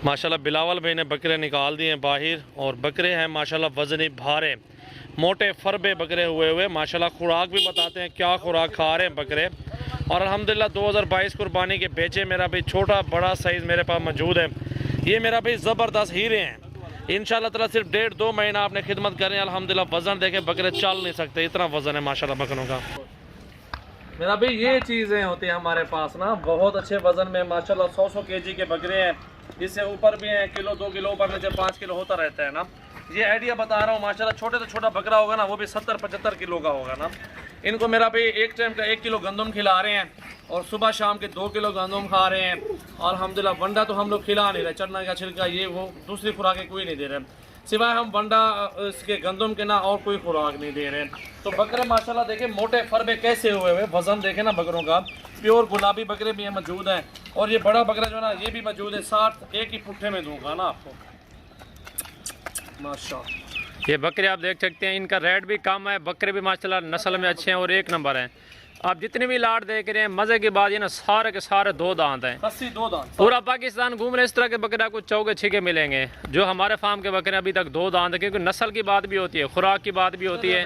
माशाल्लाह बिलावल भाई ने बकरे निकाल दिए हैं बाहर, और बकरे हैं माशाल्लाह वजनी भारे, मोटे फरबे बकरे हुए माशाल्लाह। खुराक भी बताते हैं क्या खुराक खा रहे हैं बकरे। और अल्हम्दुलिल्लाह 2022 कुर्बानी के बेचे मेरा भाई छोटा बड़ा साइज़ मेरे पास मौजूद है। ये मेरा भाई ज़बरदस्त हीरे हैं। इंशाल्लाह ताला सिर्फ 1.5-2 महीना आपने खिदमत करें, अल्हम्दुलिल्लाह वज़न देखें बकरे चल नहीं सकते, इतना वज़न है माशाल्लाह बकरों का। मेरा भाई ये चीज़ें होती हैं हमारे पास ना, बहुत अच्छे वज़न में माशाल्लाह 100 केजी के बकरे हैं, इससे ऊपर भी हैं, किलो 2 किलो ऊपर नीचे 5 किलो होता रहता है ना। ये आइडिया बता रहा हूँ माशाल्लाह, छोटे से छोटा बकरा होगा ना वो भी 70-75 किलो का होगा ना। इनको मेरा भाई एक टाइम का 1 किलो गंदम खिला रहे हैं, और सुबह शाम के 2 किलो गंदम खा रहे हैं। अल्हम्दुलिल्लाह वंडा तो हम लोग खिला नहीं रहे, चना का छिलका ये वो दूसरी खुराकें कोई नहीं दे रहे, सिवाय हम वंडा इसके गंदम के ना और कोई खुराक नहीं दे रहे। तो बकरे माशाल्लाह देखें मोटे फरबे कैसे हुए हुए, वजन देखें ना बकरों का। प्योर गुलाबी बकरे भी मौजूद हैं, और ये बड़ा बकरा जो है ना ये भी मौजूद है। 60 एक ही पुट्ठे में दूंगा ना आपको माशाल्लाह। ये बकरे आप देख सकते हैं, इनका रेट भी कम है, बकरे भी माशाल्लाह नस्ल में अच्छे हैं और 1 नंबर हैं। आप जितने भी लाट देख रहे हैं मज़े की बात ये ना सारे के सारे 2 दांत हैं, 2 दांत। पूरा पाकिस्तान घूम रहे इस तरह के बकरे आपको चौके छिके मिलेंगे। जो हमारे फार्म के बकरे अभी तक 2 दांत है, क्योंकि नस्ल की बात भी होती है, खुराक की बात भी होती है।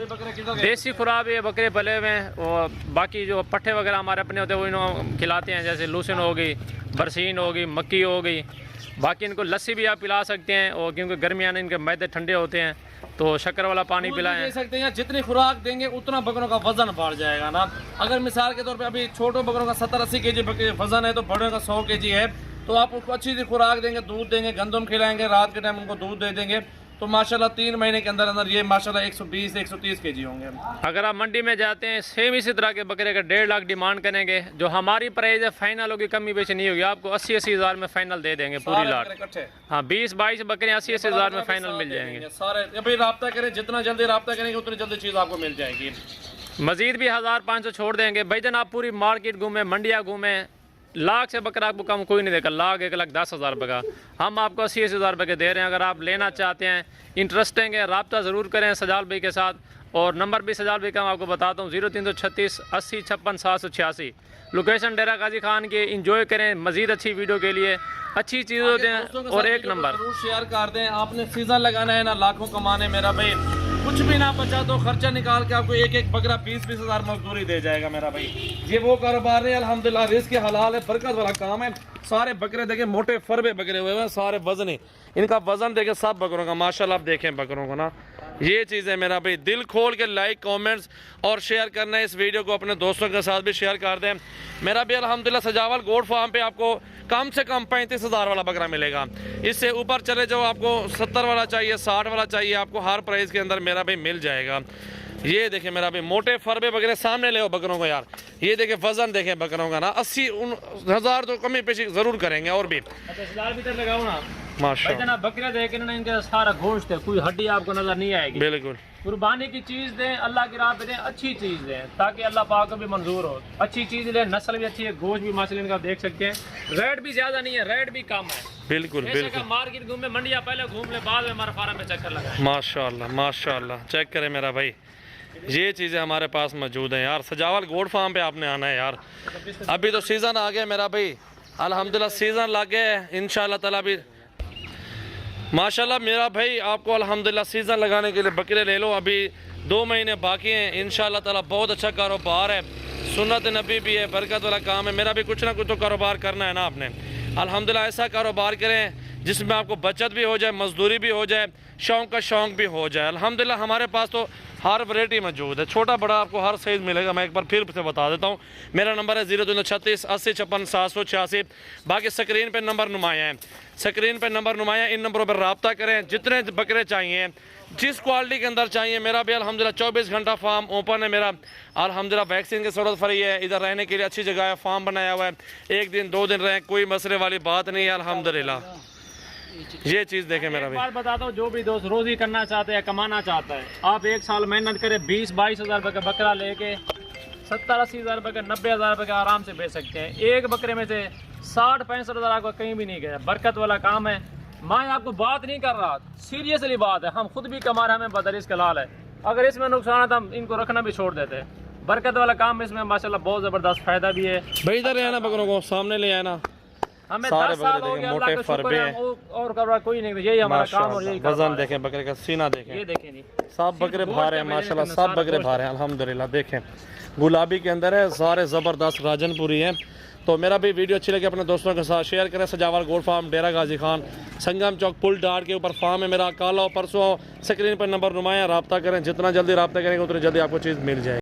देसी खुराक भी बकरे पले हुए हैं, और बाकी जो पट्ठे वगैरह हमारे अपने होते हैं वो इन्हों खिलाते हैं, जैसे लूसन हो गई, बरसीन हो गई, मक्की हो गई। बाकी इनको लस्सी भी आप पिला सकते हैं, और क्योंकि गर्मियाँ इनके मैदे ठंडे होते हैं तो शक्कर वाला पानी पिलाएं। दे सकते हैं, जितनी खुराक देंगे उतना बकरों का वजन बढ़ जाएगा ना। अगर मिसाल के तौर पे अभी छोटों बकरों का 70-80 केजी वजन है, तो बड़ों का 100 केजी है, तो आप उसको अच्छी सी खुराक देंगे, दूध देंगे, गंदम खिलाएंगे, रात के टाइम उनको दूध दे देंगे, तो माशाल्लाह 3 महीने के अंदर अंदर ये माशाल्लाह 120-130 केजी होंगे। अगर आप मंडी में जाते हैं सेम इसी तरह के बकरे का 1.5 लाख डिमांड करेंगे, जो हमारी प्राइस है फाइनल होगी, कमी बेची नहीं होगी, आपको 80-80 हज़ार में फाइनल दे देंगे पूरी लाट। हाँ 20-22 बकरे 80-80 हज़ार में फाइनल मिल जाएंगे सारे। अभी रब्ता करें, जितना जल्दी रब्ता करेंगे उतनी जल्दी चीज़ आपको मिल जाएगी। मजीद भी 1500 छोड़ देंगे। भाईजान आप पूरी मार्केट घूमें, मंडियाँ घूमें, लाख से बकरा आपको कम कोई नहीं देगा। लाख 1,10,000 रुपये का हम आपको 80-80 हज़ार रुपये के दे रहे हैं। अगर आप लेना चाहते हैं, इंटरेस्टिंग है, रब्ता ज़रूर करें सजाल भाई के साथ। और नंबर भी सजाल भाई का मैं आपको बताता हूँ, 0336 80 56 786। लोकेशन डेरा गाजी खान के। इंजॉय करें मजीद अच्छी वीडियो के लिए, अच्छी चीज़ों दें, और 1 नंबर शेयर कर दें। आपने सीजन लगाना है ना, लाखों कमाने मेरा भाई, कुछ भी ना बचा तो खर्चा निकाल के आपको एक बकरा 20-20 हज़ार मजदूरी दे जाएगा मेरा भाई। ये वो कारोबार है अल्हम्दुलिल्लाह, रिस्क हलाल है, बरकत वाला काम है। सारे बकरे देखें मोटे फरबे बकरे हुए हैं, सारे वजन ही इनका वजन देखें सब बकरों का माशाल्लाह। आप देखें बकरों को ना, ये चीज़ है मेरा भाई। दिल खोल के लाइक कमेंट्स और शेयर करना है इस वीडियो को, अपने दोस्तों के साथ भी शेयर कर दें मेरा भी। अल्हम्दुलिल्लाह सजावल गोट फार्म पे आपको कम से कम 35 हज़ार वाला बकरा मिलेगा। इससे ऊपर चले जाओ, आपको 70 वाला चाहिए, 60 वाला चाहिए, आपको हर प्राइस के अंदर मेरा भाई मिल जाएगा। ये देखें मेरा भाई मोटे फरबे बकरे सामने ले बकरों को यार। ये देखें वजन देखें बकरों का ना, 80 हज़ार तो कमी पेशी जरूर करेंगे। और भी लगाओ ना माशाल्लाह, बकरे देखे ना, इनका सारा गोश्त है, कोई हड्डी आपको नजर नहीं आएगी। बिल्कुल कुर्बानी की चीज़ दें, अल्लाह की राह पे दें, अच्छी चीज़ दें, ताकि अल्लाह पाक को भी मंजूर हो। अच्छी चीज़ लें, नस्ल भी अच्छी है, गोश्त भी माशाल्लाह इनका देख सकते हैं। रेट भी ज़्यादा नहीं है, रेट भी कम है। बिल्कुल बिल्कुल। मार्केट घूमे, मंडिया पहले घूम ले, बाद में हमारे फार्म में चक्कर लगाए। माशाल्लाह माशाल्लाह, चेक करें मेरा भाई, ये चीज़ें हमारे पास मौजूद हैं यार। सजावल गोट फार्म पे आपने आना है यार। अभी तो सीज़न आ गया मेरा भाई, अल्हम्दुलिल्लाह सीज़न लग गया है। इंशाल्लाह ताला भी माशाल्लाह मेरा भाई आपको अल्हम्दुलिल्लाह सीज़न लगाने के लिए बकरे ले लो। अभी 2 महीने बाकी हैं, इंशाल्लाह ताला बहुत अच्छा कारोबार है, सुन्नत नबी भी है, बरकत वाला काम है। मेरा भी कुछ ना कुछ तो कारोबार करना है ना आपने। अल्हम्दुलिल्लाह ऐसा कारोबार करें जिसमें आपको बचत भी हो जाए, मजदूरी भी हो जाए, शौक़ का शौक़ भी हो जाए। अल्हम्दुलिल्लाह हमारे पास तो हर वैरायटी मौजूद है, छोटा बड़ा आपको हर साइज़ मिलेगा। मैं एक बार फिर से बता देता हूँ, मेरा नंबर है 0336 80 56 786। बाकी स्क्रीन पे नंबर नुमाया है, स्क्रीन पे नंबर नुमाया, इन नंबरों पर रब्ता करें। जितने बकरे चाहिए, जिस क्वालिटी के अंदर चाहिए, मेरा भी अल्हम्दुलिल्लाह 24 घंटा फार्म ओपन है मेरा। अल्हम्दुलिल्लाह वैक्सीन की ज़रूरत फ्री है, इधर रहने के लिए अच्छी जगह है, फार्म बनाया हुआ है, 1 दिन 2 दिन रहें, कोई मसले वाली बात नहीं है अल्हम्दुलिल्लाह। ये चीज़ देखें मेरा बात बताता हूँ, जो भी दोस्त रोजी करना चाहते हैं, कमाना चाहता है, आप 1 साल मेहनत करें, 20-22 हज़ार रुपये का बकरा लेके 70-80 हज़ार रुपये का, 90 हज़ार रुपये का आराम से बेच सकते हैं। एक बकरे में से 60-65 हज़ार आपका कहीं भी नहीं गया। बरकत वाला काम है। मैं आपको बात नहीं कर रहा, सीरियसली बात है, हम खुद भी कमा रहे हैं, हमें बदरिस का लाल है। अगर इसमें नुकसान है तो हम इनको रखना भी छोड़ देते हैं। बरकत वाला काम इसमें माशाल्लाह बहुत ज़बरदस्त फ़ायदा भी है। भाई इधर ले आना बकरों को, सामने ले आना। हमें सारे 10 साल बकरे हो देखें गए, मोटे अल्लाह का शुक्र फरबे है, हैं और कर रहा कोई नहीं, यही हमारा काम और यही माशाल्लाह। वजन कारोबार है। देखें बकरे का, सीना देखें, ये देखें जी, सब बकरे गोश्त भारे है हैं मेरे माशाल्लाह, इसमें, सब सारा बकरे गोश्त भारे हैं अल्हम्दुलिल्लाह। देखें गुलाबी के अंदर है, सारे ज़बरदस्त राजनपुरी हैं। तो मेरा भी वीडियो अच्छी लगी अपने दोस्तों के साथ शेयर करें। सजावाल गोल्ड फार्म, डेरा गाजी खान, संगम चौक, पुल डार के ऊपर फार्म है मेरा। काला हो परसों स्क्रीन पर नंबर नुमाया, रब्ता करें, जितना जल्दी रब्ता करेंगे उतनी जल्दी आपको चीज़ मिल जाएगी।